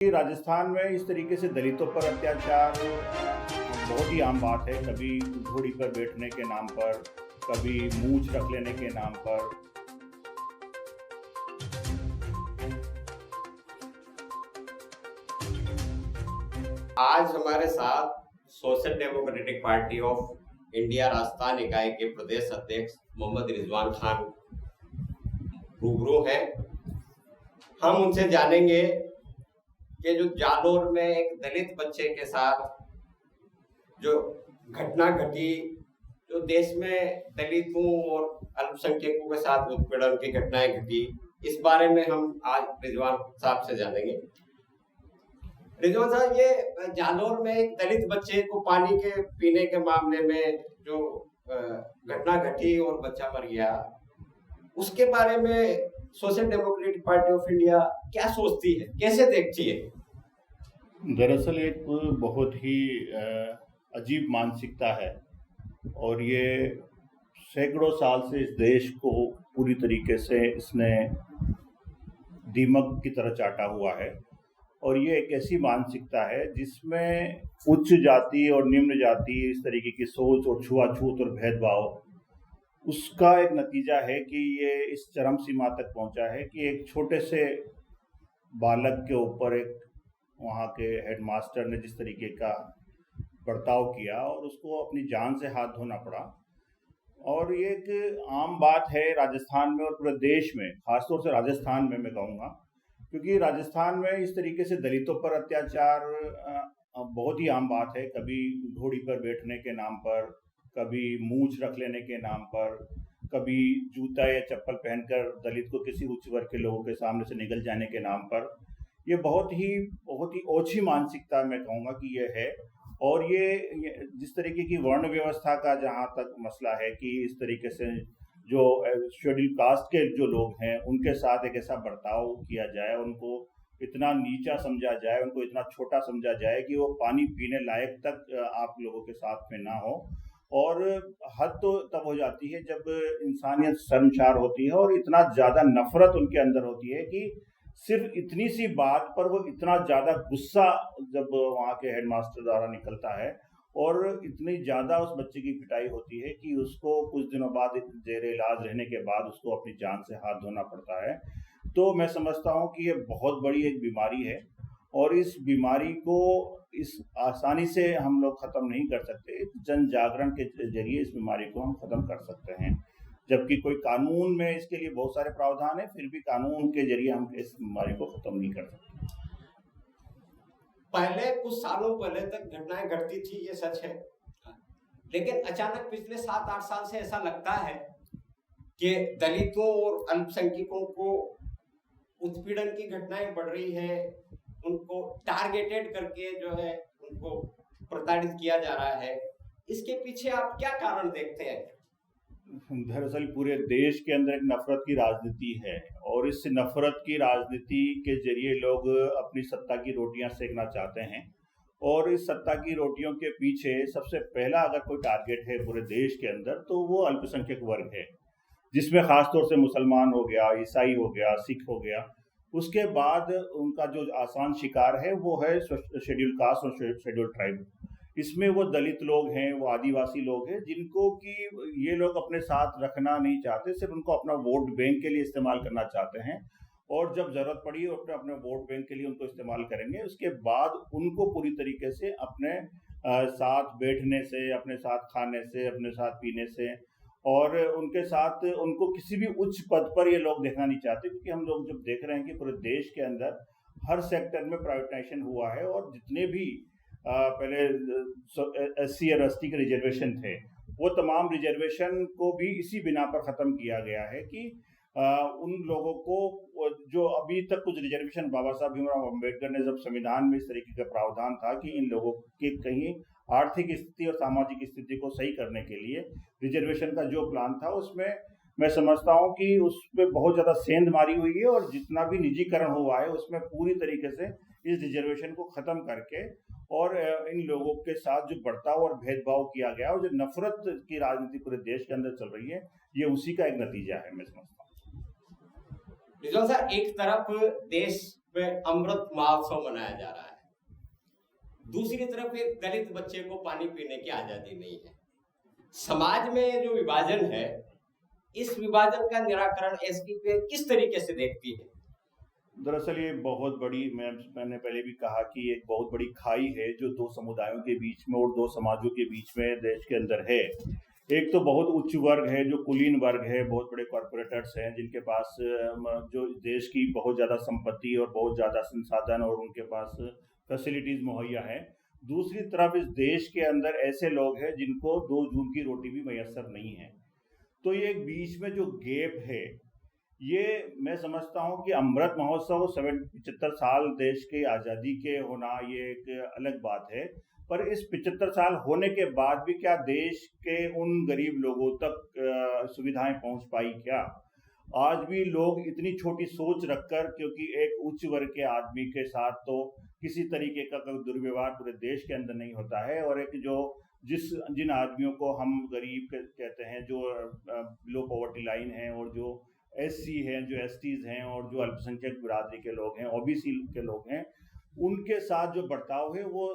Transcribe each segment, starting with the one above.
कि राजस्थान में इस तरीके से दलितों पर अत्याचार बहुत ही आम बात है। कभी घोड़ी पर बैठने के नाम पर, कभी मूंछ रख लेने के नाम पर। आज हमारे साथ social democratic party of India Rajasthan इकाई के प्रदेश अध्यक्ष मोहम्मद रिजवान खान रूबरू हैं। हम उनसे जानेंगे कि जो जालोर में एक दलित बच्चे के साथ जो घटना घटी, जो देश में दलितों और अल्पसंख्यकों के साथ उत्पीड़न की घटनाएं घटी, इस बारे में हम आज रिजवान साहब से जानेंगे। रिजवान साहब, ये जालोर में एक दलित बच्चे को पानी के पीने के मामले में जो घटना घटी और बच्चा मर गया, उसके बारे में social democratic party of India क्या सोचती है, कैसे देखती है? दरअसल एक बहुत ही अजीब मानसिकता है और ये सैकड़ों साल से इस देश को पूरी तरीके से इसने दीमक की तरह चाटा हुआ है। और ये एक ऐसी मानसिकता है जिसमें उच्च जाति और निम्न जाति इस तरीके की सोच और छुआछूत और भेदभाव, उसका एक नतीजा है कि ये इस चरम सीमा तक पहुंचा है कि एक छोटे से बालक के ऊपर एक वहाँ के हेडमास्टर ने जिस तरीके का बर्ताव किया और उसको अपनी जान से हाथ धोना पड़ा। और ये एक आम बात है राजस्थान में और पूरे देश में, खासतौर से राजस्थान में मैं कहूँगा, क्योंकि राजस्थान में इस तरीके से दलितों पर अत्याचार बहुत ही आम बात है। कभी घोड़ी पर बैठने के नाम पर, कभी मूंछ रख लेने के नाम पर, कभी जूता या चप्पल पहनकर दलित को किसी उच्च वर्ग के लोगों के सामने से निकल जाने के नाम पर, ये बहुत ही ओछी मानसिकता मैं कहूँगा कि ये है। और ये जिस तरीके की वर्ण व्यवस्था का जहाँ तक मसला है कि इस तरीके से जो शेड्यूल कास्ट के जो लोग हैं उनके साथ एक ऐसा बर्ताव किया जाए, उनको इतना नीचा समझा जाए, उनको इतना छोटा समझा जाए कि वो पानी पीने लायक तक आप लोगों के साथ में ना हो। और हद तो तब हो जाती है जब इंसानियत शर्मसार होती है और इतना ज़्यादा नफरत उनके अंदर होती है कि सिर्फ इतनी सी बात पर वो इतना ज़्यादा गुस्सा जब वहाँ के हेडमास्टर द्वारा निकलता है और इतनी ज़्यादा उस बच्चे की पिटाई होती है कि उसको कुछ दिनों बाद जेर इलाज रहने के बाद उसको अपनी जान से हाथ धोना पड़ता है। तो मैं समझता हूँ कि ये बहुत बड़ी एक बीमारी है और इस बीमारी को इस आसानी से हम लोग ख़त्म नहीं कर सकते। जन जागरण के जरिए इस बीमारी को हम ख़त्म कर सकते हैं, जबकि कोई कानून में इसके लिए बहुत सारे प्रावधान है, फिर भी कानून के जरिए हम इस बीमारी को ख़त्म नहीं कर सकते। पहले कुछ सालों पहले तक घटनाएं घटती थी, ये सच है, लेकिन अचानक पिछले 7-8 साल से ऐसा लगता है कि दलितों और अल्पसंख्यकों को उत्पीड़न की घटनाएं बढ़ रही है, उनको टारगेटेड करके जो है उनको प्रताड़ित किया जा रहा है। इसके पीछे आप क्या कारण देखते हैं? दरअसल पूरे देश के अंदर एक नफरत की राजनीति है और इस नफरत की राजनीति के जरिए लोग अपनी सत्ता की रोटियां सेकना चाहते हैं। और इस सत्ता की रोटियों के पीछे सबसे पहला अगर कोई टारगेट है पूरे देश के अंदर तो वो अल्पसंख्यक वर्ग है, जिसमें खासतौर से मुसलमान हो गया, ईसाई हो गया, सिख हो गया। उसके बाद उनका जो आसान शिकार है वो है शेड्यूल कास्ट और शेड्यूल ट्राइब। इसमें वो दलित लोग हैं, वो आदिवासी लोग हैं, जिनको कि ये लोग अपने साथ रखना नहीं चाहते, सिर्फ उनको अपना वोट बैंक के लिए इस्तेमाल करना चाहते हैं। और जब ज़रूरत पड़ी अपने अपने वोट बैंक के लिए उनको इस्तेमाल करेंगे, उसके बाद उनको पूरी तरीके से अपने साथ बैठने से, अपने साथ खाने से, अपने साथ पीने से और उनके साथ उनको किसी भी उच्च पद पर ये लोग देखना नहीं चाहते। क्योंकि हम लोग जब देख रहे हैं कि पूरे देश के अंदर हर सेक्टर में प्राइवेटाइजेशन हुआ है और जितने भी पहले SC और ST के रिजर्वेशन थे, वो तमाम रिजर्वेशन को भी इसी बिना पर ख़त्म किया गया है कि उन लोगों को जो अभी तक कुछ रिजर्वेशन बाबा साहब भीमराव अम्बेडकर ने जब संविधान में इस तरीके का प्रावधान था कि इन लोगों के कहीं आर्थिक स्थिति और सामाजिक स्थिति को सही करने के लिए रिजर्वेशन का जो प्लान था, उसमें मैं समझता हूँ कि उसमें बहुत ज़्यादा सेंध मारी हुई है और जितना भी निजीकरण हुआ है उसमें पूरी तरीके से इस रिजर्वेशन को ख़त्म करके और इन लोगों के साथ जो बर्ताव और भेदभाव किया गया और जो नफरत की राजनीति पूरे देश के अंदर चल रही है, ये उसी का एक नतीजा है, मैं समझता हूँ। रिजवान साहब, एक तरफ देश में अमृत महोत्सव मनाया जा रहा है, दूसरी तरफ एक दलित बच्चे को पानी पीने की आजादी नहीं है। समाज में जो विभाजन है, इस विभाजन का निराकरण एसडीपीआई किस तरीके से देखती है? दरअसल ये बहुत बड़ी, मैंने पहले भी कहा कि एक बहुत बड़ी खाई है जो दो समुदायों के बीच में और दो समाजों के बीच में देश के अंदर है। एक तो बहुत उच्च वर्ग है जो कुलीन वर्ग है, बहुत बड़े कॉरपोरेटर्स हैं जिनके पास जो देश की बहुत ज़्यादा संपत्ति और बहुत ज़्यादा संसाधन और उनके पास फैसिलिटीज़ मुहैया हैं। दूसरी तरफ इस देश के अंदर ऐसे लोग हैं जिनको 2 जून की रोटी भी मैसर नहीं है। तो ये एक बीच में जो गैप है, ये मैं समझता हूँ कि अमृत महोत्सव 75 साल देश की आज़ादी के होना ये एक अलग बात है, पर इस 75 साल होने के बाद भी क्या देश के उन गरीब लोगों तक सुविधाएं पहुंच पाई क्या? आज भी लोग इतनी छोटी सोच रखकर, क्योंकि एक उच्च वर्ग के आदमी के साथ तो किसी तरीके का कोई दुर्व्यवहार पूरे देश के अंदर नहीं होता है, और एक जिन आदमियों को हम गरीब कहते हैं, जो लो पॉवर्टी लाइन है और जो एससी हैं, जो एसटीज हैं और जो अल्पसंख्यक बिरादरी के लोग हैं, ओबीसी के लोग हैं, उनके साथ जो बर्ताव है वो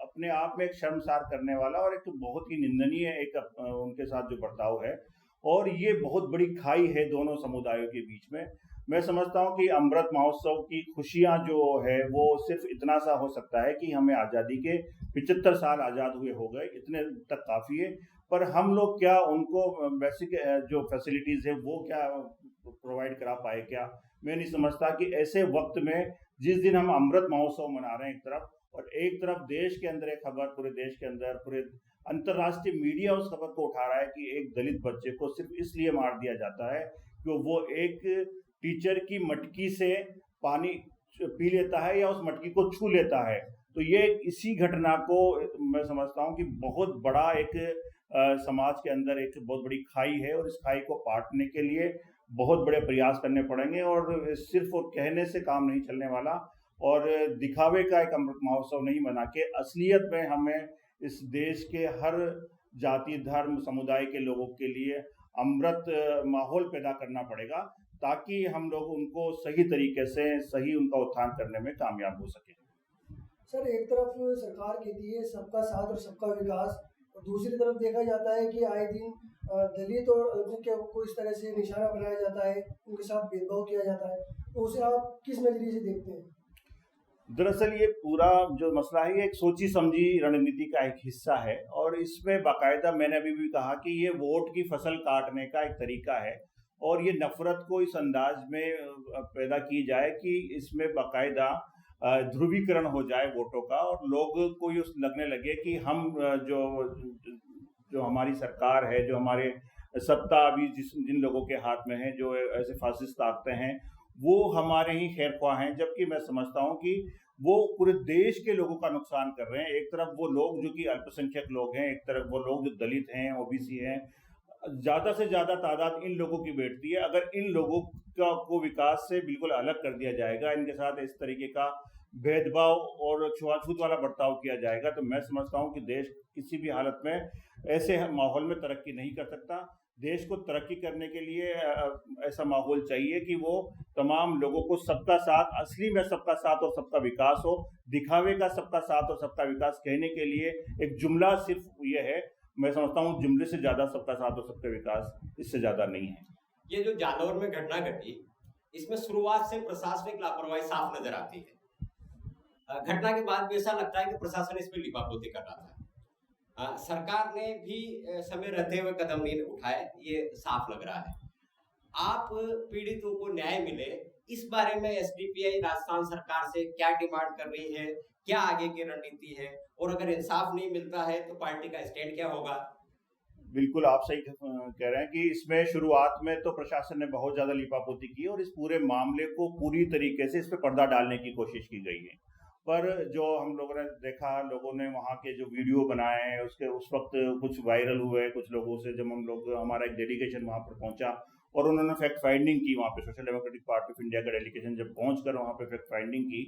अपने आप में एक शर्मसार करने वाला और एक बहुत ही निंदनीय एक उनके साथ जो बर्ताव है, और ये बहुत बड़ी खाई है दोनों समुदायों के बीच में। मैं समझता हूँ कि अमृत महोत्सव की खुशियाँ जो है वो सिर्फ इतना सा हो सकता है कि हमें आज़ादी के 75 साल आज़ाद हुए हो गए, इतने तक काफ़ी है, पर हम लोग क्या उनको बेसिक जो फैसिलिटीज़ है वो क्या प्रोवाइड करा पाए क्या? मैं नहीं समझता कि ऐसे वक्त में जिस दिन हम अमृत महोत्सव मना रहे हैं एक तरफ, और एक तरफ देश के अंदर एक खबर, पूरे देश के अंदर पूरे अंतर्राष्ट्रीय मीडिया उस खबर को उठा रहा है कि एक दलित बच्चे को सिर्फ इसलिए मार दिया जाता है कि वो एक टीचर की मटकी से पानी पी लेता है या उस मटकी को छू लेता है। तो ये इसी घटना को मैं समझता हूँ कि बहुत बड़ा एक समाज के अंदर एक बहुत बड़ी खाई है, और इस खाई को पाटने के लिए बहुत बड़े प्रयास करने पड़ेंगे, और सिर्फ वो कहने से काम नहीं चलने वाला, और दिखावे का एक अमृत महोत्सव नहीं बना के असलियत में हमें इस देश के हर जाति, धर्म, समुदाय के लोगों के लिए अमृत माहौल पैदा करना पड़ेगा, ताकि हम लोग उनको सही तरीके से सही उनका उत्थान करने में कामयाब हो सके। सर, एक तरफ सरकार कहती है सबका साथ और सबका विकास, और दूसरी तरफ देखा जाता है कि आए दिन दलित और अल्पसंख्यकों को इस तरह से निशाना बनाया जाता है, उनके साथ भेदभाव किया जाता है, तो उसे आप किस नजरिए से देखते हैं? दरअसल ये पूरा जो मसला है ये एक सोची समझी रणनीति का एक हिस्सा है, और इसमें बाकायदा मैंने अभी भी कहा कि ये वोट की फसल काटने का एक तरीका है, और ये नफरत को इस अंदाज में पैदा की जाए कि इसमें बाकायदा ध्रुवीकरण हो जाए वोटों का, और लोग को ये लगने लगे कि हम जो हमारी सरकार है, जो हमारे सत्ता अभी जिन लोगों के हाथ में है, जो ऐसे फासिस्ट ताकतें हैं, वो हमारे ही खैरख्वाह हैं, जबकि मैं समझता हूं कि वो पूरे देश के लोगों का नुकसान कर रहे हैं। एक तरफ वो लोग जो कि अल्पसंख्यक लोग हैं, एक तरफ वो लोग जो दलित हैं, ओबीसी हैं, ज़्यादा से ज़्यादा तादाद इन लोगों की बैठती है। अगर इन लोगों को विकास से बिल्कुल अलग कर दिया जाएगा, इनके साथ इस तरीके का भेदभाव और छुआछूत वाला बर्ताव किया जाएगा, तो मैं समझता हूं कि देश किसी भी हालत में ऐसे माहौल में तरक्की नहीं कर सकता। देश को तरक्की करने के लिए ऐसा माहौल चाहिए कि वो तमाम लोगों को सबका साथ, असली में सबका साथ और सबका विकास हो। दिखावे का सबका साथ और सबका विकास कहने के लिए एक जुमला सिर्फ ये है, मैं समझता हूँ जुमले से ज़्यादा सबका साथ और सबका विकास इससे ज़्यादा नहीं है। ये जो जालौर में घटना घटी, इसमें शुरुआत से प्रशासनिक लापरवाही साफ नजर आती है। घटना के बाद भी ऐसा लगता है कि प्रशासन इस पर लिपापोती कर रहा था। सरकार ने भी समय रहते हुए कदम नहीं उठाए, ये साफ लग रहा है। आप पीड़ितों को न्याय मिले, इस बारे में एसडीपीआई राजस्थान सरकार से क्या डिमांड कर रही है, क्या आगे की रणनीति है, और अगर इंसाफ नहीं मिलता है तो पार्टी का स्टैंड क्या होगा? बिल्कुल आप सही कह रहे हैं कि इसमें शुरुआत में तो प्रशासन ने बहुत ज्यादा लिपापोती की और इस पूरे मामले को पूरी तरीके से इस पे पर्दा डालने की कोशिश की गई है। पर जो हम लोगों ने देखा, लोगों ने वहाँ के जो वीडियो बनाए हैं उसके उस वक्त कुछ वायरल हुए कुछ लोगों से, जब हम लोग हमारा एक डेलीगेशन वहाँ पर पहुँचा और उन्होंने फैक्ट फाइंडिंग की, वहाँ पे social democratic party of India का डेलीगेशन जब पहुँच कर वहाँ पे फैक्ट फाइंडिंग की,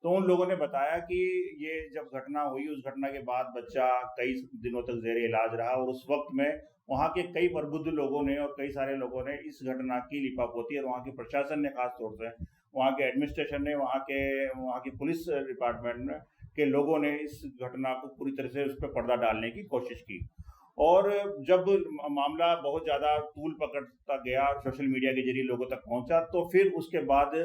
तो उन लोगों ने बताया कि ये जब घटना हुई, उस घटना के बाद बच्चा कई दिनों तक जेर इलाज रहा, और उस वक्त में वहाँ के कई प्रबुद्ध लोगों ने और कई सारे लोगों ने इस घटना की लिपापोती और वहाँ के प्रशासन ने खास तौर से वहाँ के एडमिनिस्ट्रेशन ने, वहाँ की पुलिस डिपार्टमेंट के लोगों ने इस घटना को पूरी तरह से उस पर पर्दा डालने की कोशिश की। और जब मामला बहुत ज़्यादा तूल पकड़ता गया, सोशल मीडिया के जरिए लोगों तक पहुंचा, तो फिर उसके बाद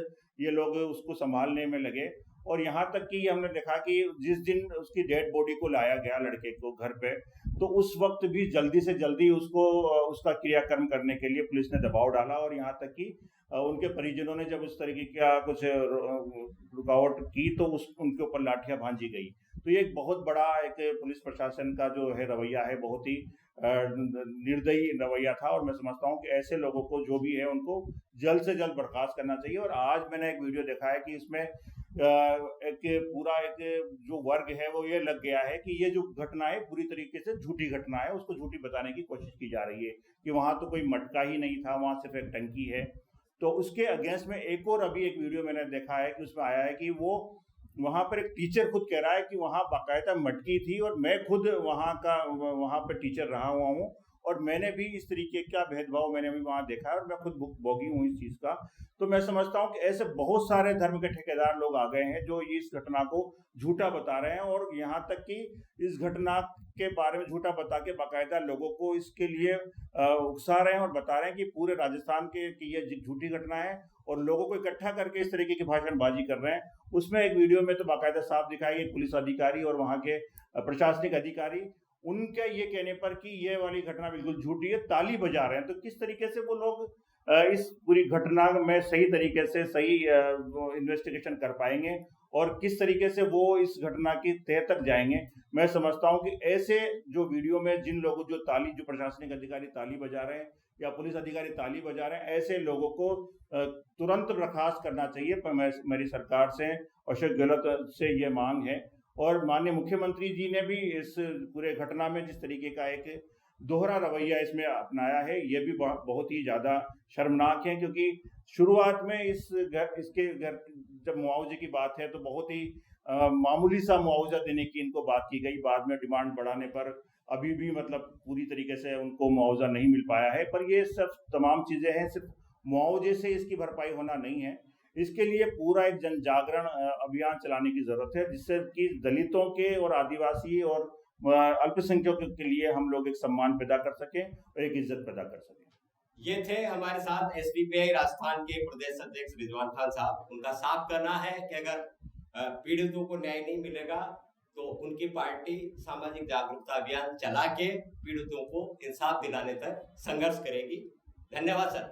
ये लोग उसको संभालने में लगे। और यहाँ तक कि हमने देखा कि जिस दिन उसकी डेड बॉडी को लाया गया लड़के को घर पे, तो उस वक्त भी जल्दी से जल्दी उसका क्रियाकर्म करने के लिए पुलिस ने दबाव डाला। और यहाँ तक कि उनके परिजनों ने जब उस तरीके का कुछ रुकावट की तो उनके ऊपर लाठियां भांजी गई। तो ये एक बहुत बड़ा एक पुलिस प्रशासन का जो है रवैया है, बहुत ही निर्दयी रवैया था। और मैं समझता हूँ कि ऐसे लोगों को जो भी है उनको जल्द से जल्द बर्खास्त करना चाहिए। और आज मैंने एक वीडियो देखा है कि इसमें एक पूरा एक जो वर्ग है वो ये लग गया है कि ये जो घटना है पूरी तरीके से झूठी घटना है, उसको झूठी बताने की कोशिश की जा रही है कि वहां तो कोई मटका ही नहीं था, वहां सिर्फ एक टंकी है। तो उसके अगेंस्ट में एक और अभी एक वीडियो मैंने देखा है कि उसमें आया है कि वो वहां पर एक टीचर खुद कह रहा है कि वहां बाकायदा मटकी थी और मैं खुद वहां पर टीचर रहा हुआ हूँ और मैंने भी इस तरीके का भेदभाव मैंने भी वहां देखा है और मैं खुद भोगी हूँ इस चीज का। तो मैं समझता हूँ कि ऐसे बहुत सारे धर्म के ठेकेदार लोग आ गए हैं जो इस घटना को झूठा बता रहे हैं और यहाँ तक कि इस घटना के बारे में झूठा बता के बाकायदा लोगों को इसके लिए उकसा रहे हैं और बता रहे हैं कि पूरे राजस्थान की ये झूठी घटना है और लोगों को इकट्ठा करके इस तरीके की भाषणबाजी कर रहे हैं। उसमें एक वीडियो में तो बाकायदा साफ दिखाई गई पुलिस अधिकारी और वहां के प्रशासनिक अधिकारी उनके ये कहने पर कि ये वाली घटना बिल्कुल झूठी है, ताली बजा रहे हैं। तो किस तरीके से वो लोग इस पूरी घटना में सही तरीके से सही इन्वेस्टिगेशन कर पाएंगे और किस तरीके से वो इस घटना की तह तक जाएंगे। मैं समझता हूं कि ऐसे जो वीडियो में जिन लोगों जो प्रशासनिक अधिकारी ताली बजा रहे हैं या पुलिस अधिकारी ताली बजा रहे हैं, ऐसे लोगों को तुरंत बर्खास्त करना चाहिए। मेरी सरकार से अशोक गहलोत से ये मांग है। और माननीय मुख्यमंत्री जी ने भी इस पूरे घटना में जिस तरीके का एक दोहरा रवैया इसमें अपनाया है, ये भी बहुत ही ज्यादा शर्मनाक है। क्योंकि शुरुआत में इसके घर जब मुआवजे की बात है तो बहुत ही मामूली सा मुआवजा देने की इनको बात की गई। बाद में डिमांड बढ़ाने पर अभी भी मतलब पूरी तरीके से उनको मुआवजा नहीं मिल पाया है। पर ये सब तमाम चीजें हैं, सिर्फ मुआवजे से इसकी भरपाई होना नहीं है। इसके लिए पूरा एक जन जागरण अभियान चलाने की जरूरत है, जिससे कि दलितों के और आदिवासी और अल्पसंख्यकों के लिए हम लोग एक सम्मान पैदा कर सकें और एक इज्जत पैदा कर सकें। ये थे हमारे साथ एसडीपीआई राजस्थान के प्रदेश अध्यक्ष रिजवान खान साहब। उनका साफ कहना है कि अगर पीड़ितों को न्याय नहीं मिलेगा तो उनकी पार्टी सामाजिक जागरूकता अभियान चला के पीड़ितों को इंसाफ दिलाने तक संघर्ष करेगी। धन्यवाद सर।